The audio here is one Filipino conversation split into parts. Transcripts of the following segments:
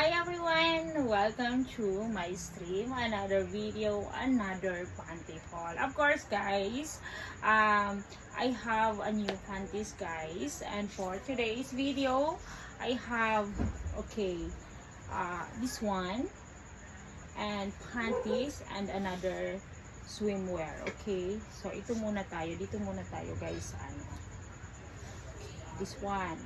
Hi everyone! Welcome to my stream. Another video, another panty haul. Of course guys, I have a new panties guys. And for today's video, I have, this one. And panties and another swimwear. Okay? So ito muna tayo. Dito muna tayo guys. This one.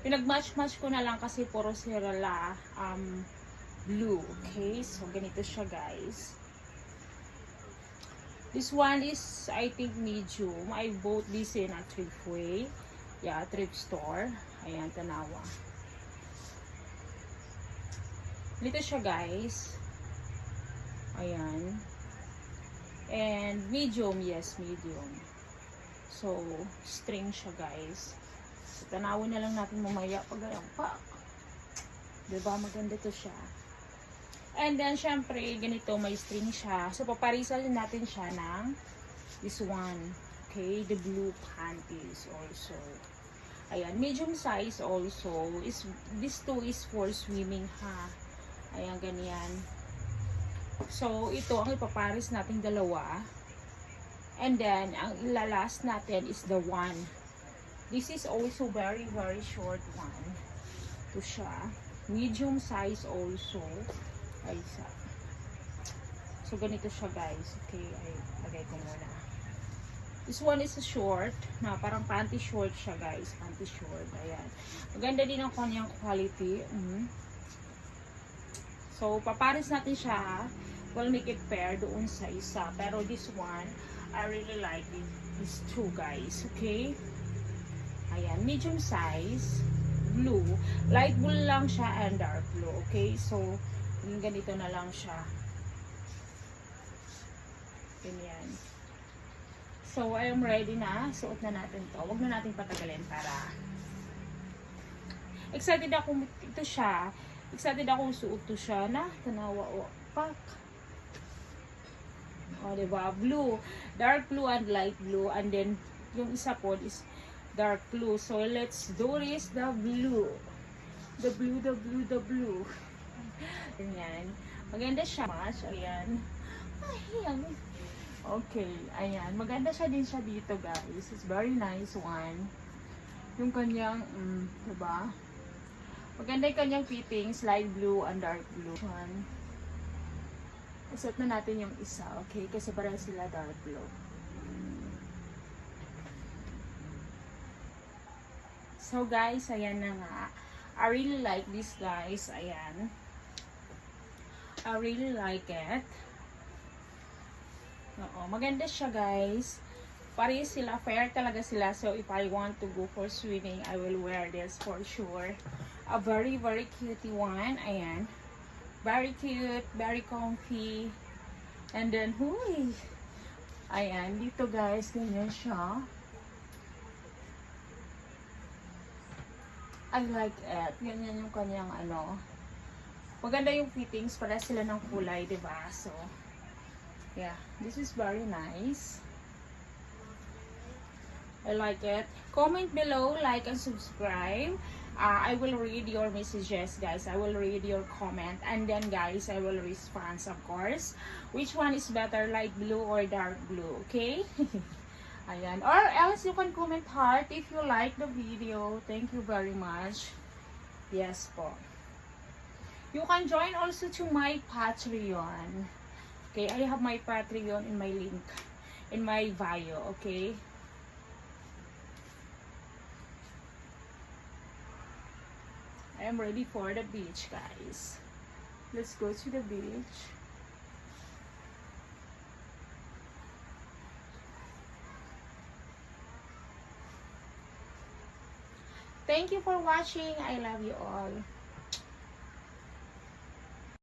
Pinag-match-match ko na lang kasi puro sila blue. Okay? So, ganito siya guys. This one is, I think, medium. I bought this in a Thriftway. Yeah, thrift store. Ayan, Tanawa. Ganito siya guys. Ayan. And medium, yes, medium. So, string siya guys. Tanawin na lang natin mamaya pag ayan pa. Diba? Maganda to siya. And then, syempre, ganito, may string siya. So, paparisal natin siya ng this one. Okay? The blue panties also. Ayan. Medium size also. This two is for swimming, ha? Ayan, ganyan. So, ito, ang ipaparis natin dalawa. And then, ang ilalas natin is the one. This is also very short one. Ito siya. Medium size also. Ay, so, ganito siya guys. Okay, ay, lagay ko muna. This one is a short. Na parang panty short siya guys. Panty short. Ayan. Maganda din ang kanyang quality. So, paparis natin siya. We'll make it pair doon sa isa. Pero this one, I really like these two guys. Okay? Ayan, medium size, blue. Light blue lang siya and dark blue. Okay, so, ganito na lang siya. Ganyan. So, I am ready na. Suot na natin to. Huwag na natin patagalin para excited ako ito siya. Excited ako suot to siya na. Tanawa o. Pak. O, diba? Blue. Dark blue and light blue. And then, yung isa po is dark blue. So, let's do this. The blue. The blue, the blue, the blue. Ayan. Maganda siya. Ayan. Ayan. Okay. Ayan. Maganda siya din siya dito, guys. It's very nice one. Yung kanyang, diba? Maganda yung kanyang fittings. Light blue and dark blue. One. Isot na natin yung isa. Okay? Kasi parang sila dark blue. So guys, ayan na nga. I really like this guys. Ayan. I really like it. Oo, maganda siya guys. Parehas sila. Fair talaga sila. So if I want to go for swimming, I will wear this for sure. A very cute one. Ayan. Very cute. Very comfy. And then, huy. Ayan. Dito guys, ganyan siya. I like it. Ganyan yung kanyang ano. Maganda yung fittings. Para sila ng kulay, diba? So, yeah. This is very nice. I like it. Comment below, like and subscribe. I will read your messages, guys. I will read your comment. And then, guys, I will respond, of course. Which one is better, light blue or dark blue? Okay? Ayan. Or else you can comment heart if you like the video. Thank you very much. Yes po. You can join also to my Patreon. Okay, I have my Patreon in my link. In my bio. Okay. I am ready for the beach, guys. Let's go to the beach. Thank you for watching. I love you all.